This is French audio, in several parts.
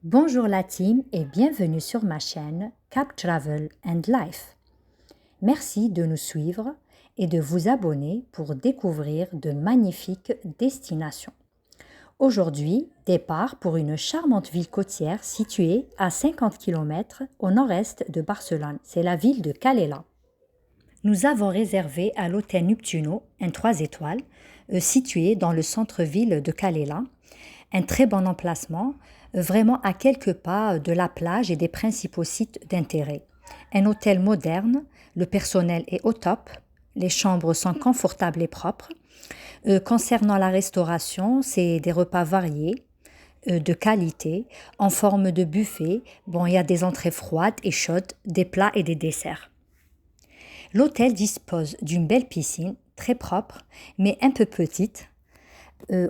Bonjour la team et bienvenue sur ma chaîne Cap Travel and Life. Merci de nous suivre et de vous abonner pour découvrir de magnifiques destinations. Aujourd'hui, départ pour une charmante ville côtière située à 50 km au nord-est de Barcelone. C'est la ville de Calella. Nous avons réservé à l'hôtel Neptuno, un 3 étoiles, situé dans le centre-ville de Calella. Un très bon emplacement, vraiment à quelques pas de la plage et des principaux sites d'intérêt. Un hôtel moderne, le personnel est au top, les chambres sont confortables et propres. Concernant la restauration, c'est des repas variés, de qualité, en forme de buffet. Bon, il y a des entrées froides et chaudes, des plats et des desserts. L'hôtel dispose d'une belle piscine, très propre, mais un peu petite.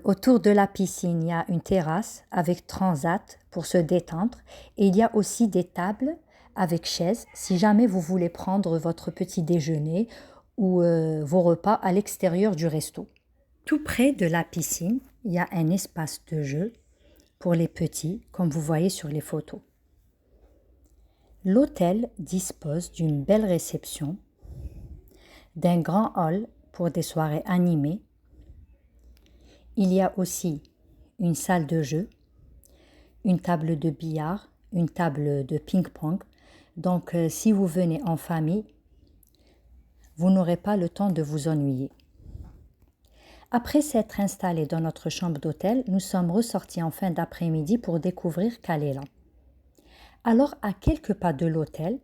Autour de la piscine, il y a une terrasse avec transat pour se détendre et il y a aussi des tables avec chaises si jamais vous voulez prendre votre petit déjeuner ou vos repas à l'extérieur du resto. Tout près de la piscine, il y a un espace de jeu pour les petits, comme vous voyez sur les photos. L'hôtel dispose d'une belle réception, d'un grand hall pour des soirées animées. Il y a aussi une salle de jeu, une table de billard, une table de ping-pong. Donc, si vous venez en famille, vous n'aurez pas le temps de vous ennuyer. Après s'être installés dans notre chambre d'hôtel, nous sommes ressortis en fin d'après-midi pour découvrir Calella. Alors, à quelques pas de l'hôtel,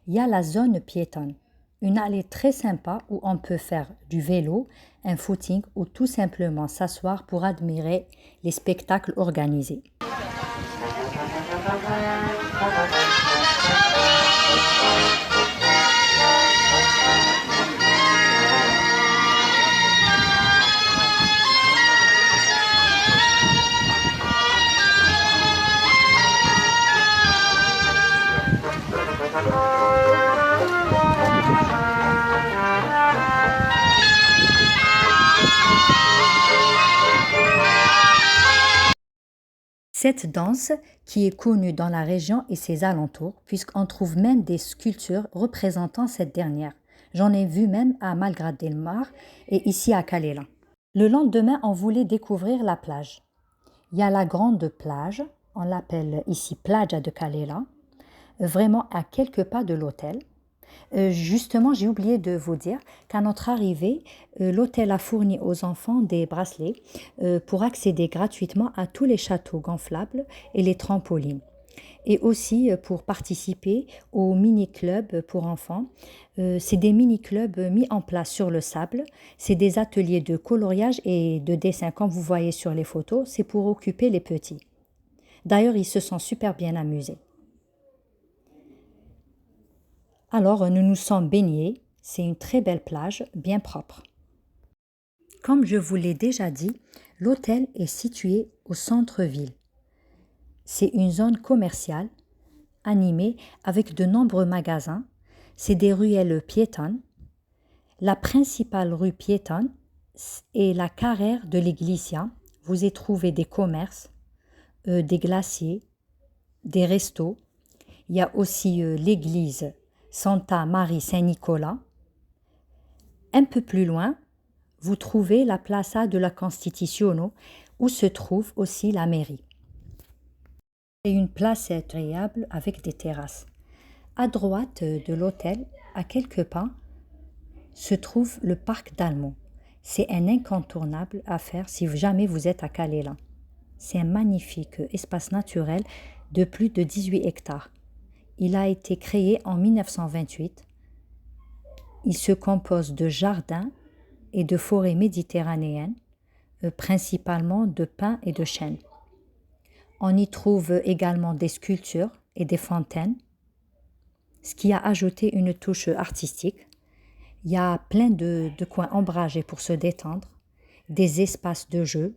il y a la zone piétonne. Une allée très sympa où on peut faire du vélo, un footing ou tout simplement s'asseoir pour admirer les spectacles organisés. Cette danse qui est connue dans la région et ses alentours, puisqu'on trouve même des sculptures représentant cette dernière. J'en ai vu même à Malgrat del Mar et ici à Calella. Le lendemain, on voulait découvrir la plage. Il y a la grande plage, on l'appelle ici Playa de Calella, vraiment à quelques pas de l'hôtel. Justement, j'ai oublié de vous dire qu'à notre arrivée, l'hôtel a fourni aux enfants des bracelets pour accéder gratuitement à tous les châteaux gonflables et les trampolines. Et aussi pour participer aux mini-clubs pour enfants. C'est des mini-clubs mis en place sur le sable. C'est des ateliers de coloriage et de dessin, comme vous voyez sur les photos. C'est pour occuper les petits. D'ailleurs, ils se sont super bien amusés. Alors, nous nous sommes baignés. C'est une très belle plage, bien propre. Comme je vous l'ai déjà dit, l'hôtel est situé au centre-ville. C'est une zone commerciale, animée avec de nombreux magasins. C'est des ruelles piétonnes. La principale rue piétonne est la carrère de l'Iglesia. Vous y trouvez des commerces, des glaciers, des restos. Il y a aussi l'église Santa Maria Saint-Nicolas. Un peu plus loin, vous trouvez la Plaza de la Constitución où se trouve aussi la mairie. C'est une place agréable avec des terrasses. À droite de l'hôtel, à quelques pas, se trouve le parc d'Almont. C'est un incontournable à faire si jamais vous êtes à Calella. C'est un magnifique espace naturel de plus de 18 hectares. Il a été créé en 1928. Il se compose de jardins et de forêts méditerranéennes, principalement de pins et de chênes. On y trouve également des sculptures et des fontaines, ce qui a ajouté une touche artistique. Il y a plein de coins ombragés pour se détendre, des espaces de jeu,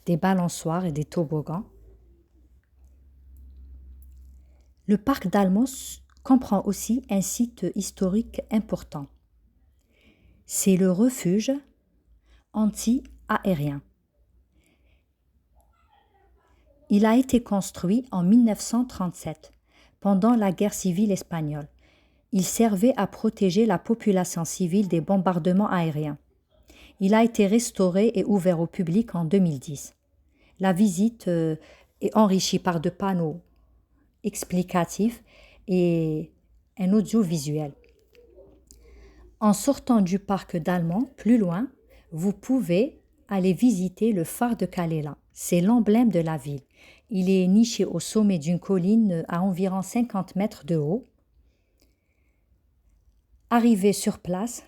des balançoires et des toboggans. Le parc d'Almont comprend aussi un site historique important. C'est le refuge anti-aérien. Il a été construit en 1937, pendant la guerre civile espagnole. Il servait à protéger la population civile des bombardements aériens. Il a été restauré et ouvert au public en 2010. La visite est enrichie par de panneaux explicatifs et un audiovisuel. En sortant du parc d'Allemand, plus loin, vous pouvez aller visiter le phare de Calella. C'est l'emblème de la ville. Il est niché au sommet d'une colline à environ 50 mètres de haut. Arrivé sur place,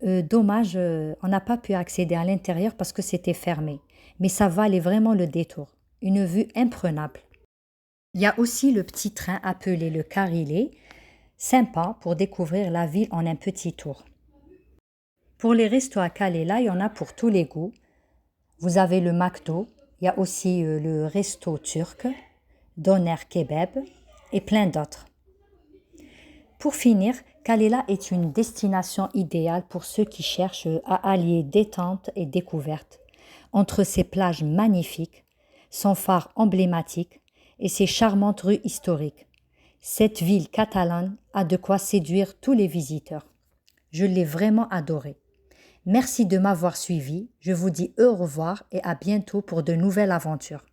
dommage, on n'a pas pu accéder à l'intérieur parce que c'était fermé. Mais ça valait vraiment le détour. Une vue imprenable. Il y a aussi le petit train appelé le Carrilé, sympa pour découvrir la ville en un petit tour. Pour les restos à Calella, il y en a pour tous les goûts. Vous avez le McDo, il y a aussi le resto turc, Doner Kebab et plein d'autres. Pour finir, Calella est une destination idéale pour ceux qui cherchent à allier détente et découverte. Entre ses plages magnifiques, son phare emblématique et ses charmantes rues historiques. Cette ville catalane a de quoi séduire tous les visiteurs. Je l'ai vraiment adorée. Merci de m'avoir suivi. Je vous dis au revoir et à bientôt pour de nouvelles aventures.